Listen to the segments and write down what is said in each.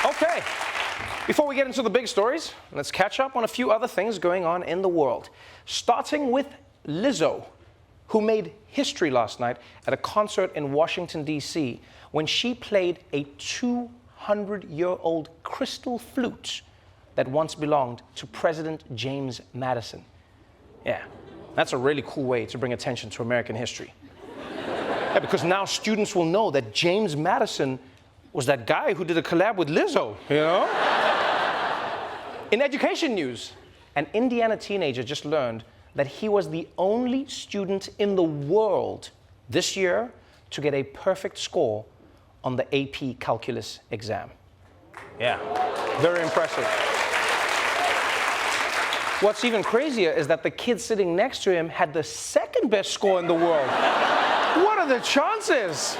Okay, before we get into the big stories, let's catch up on a few other things going on in the world. Starting with Lizzo, who made history last night at a concert in Washington, D.C., when she played a 200-year-old crystal flute that once belonged to President James Madison. Yeah, that's a really cool way to bring attention to American history. Yeah, because now students will know that James Madison was that guy who did a collab with Lizzo, you know? In education news, an Indiana teenager just learned that he was the only student in the world this year to get a perfect score on the AP Calculus exam. Yeah, very impressive. What's even crazier is that the kid sitting next to him had the second best score in the world. What are the chances?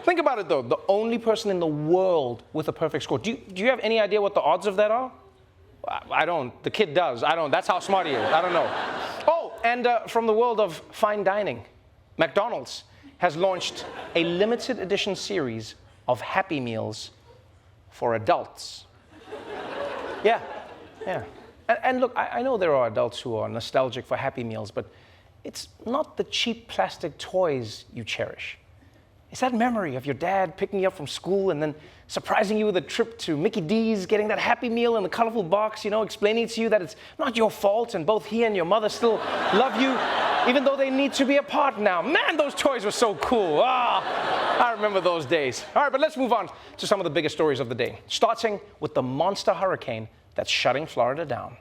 Think about it though, the only person in the world with a perfect score. Do you have any idea what the odds of that are? I don't. The kid does. I don't. That's how smart he is. I don't know. Oh, and from the world of fine dining, McDonald's has launched a limited edition series of Happy Meals for adults. Yeah. And look, I know there are adults who are nostalgic for Happy Meals, but it's not the cheap plastic toys you cherish. It's that memory of your dad picking you up from school and then surprising you with a trip to Mickey D's, getting that Happy Meal in the colorful box, you know, explaining to you that it's not your fault and both he and your mother still love you, even though they need to be apart now. Man, those toys were so cool. I remember those days. All right, but let's move on to some of the biggest stories of the day, starting with the monster hurricane that's shutting Florida down.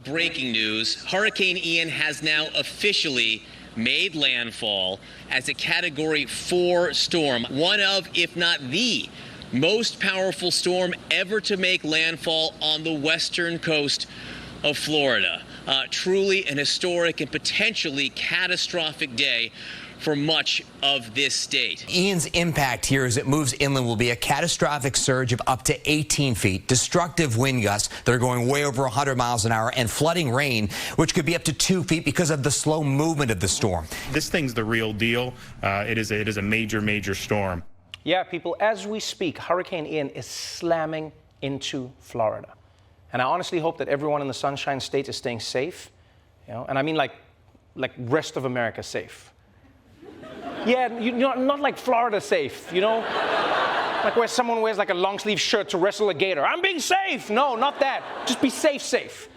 Breaking news, Hurricane Ian has now officially made landfall as a Category 4 storm, one of, if not the most powerful storm ever to make landfall on the western coast of Florida. Truly an historic and potentially catastrophic day for much of this state. Ian's impact here as it moves inland will be a catastrophic surge of up to 18 feet, destructive wind gusts that are going way over 100 miles an hour, and flooding rain, which could be up to 2 feet because of the slow movement of the storm. This thing's the real deal. It is a major storm. Yeah, people, as we speak, Hurricane Ian is slamming into Florida. And I honestly hope that everyone in the Sunshine State is staying safe, you know, and I mean like rest of America safe. Yeah, not like Florida safe, you know? Like where someone wears like a long sleeve shirt to wrestle a gator. I'm being safe. No, not that. Just be safe.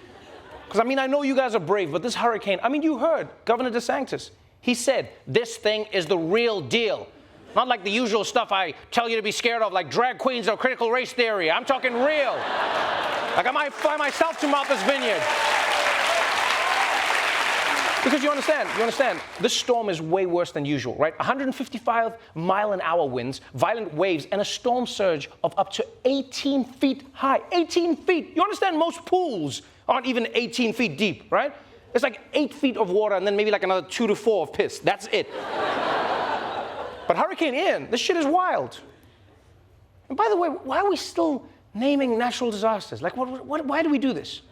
Because I mean, I know you guys are brave, but this hurricane, I mean, you heard Governor DeSantis. He said, this thing is the real deal. Not like the usual stuff I tell you to be scared of, like drag queens or critical race theory. I'm talking real. Like I might fly myself to Martha's Vineyard. Because you understand, this storm is way worse than usual, right? 155-mile-an-hour winds, violent waves, and a storm surge of up to 18 feet high. 18 feet! You understand most pools aren't even 18 feet deep, right? It's like 8 feet of water and then maybe like another 2 to 4 of piss. That's it. But Hurricane Ian, this shit is wild. And by the way, why are we still naming natural disasters? Like, why do we do this?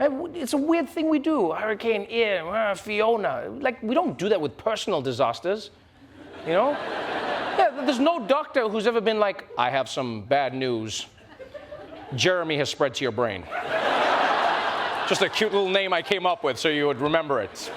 It's a weird thing we do. Hurricane Ian, Fiona. Like, we don't do that with personal disasters, you know? Yeah, there's no doctor who's ever been like, I have some bad news. Jeremy has spread to your brain. Just a cute little name I came up with so you would remember it.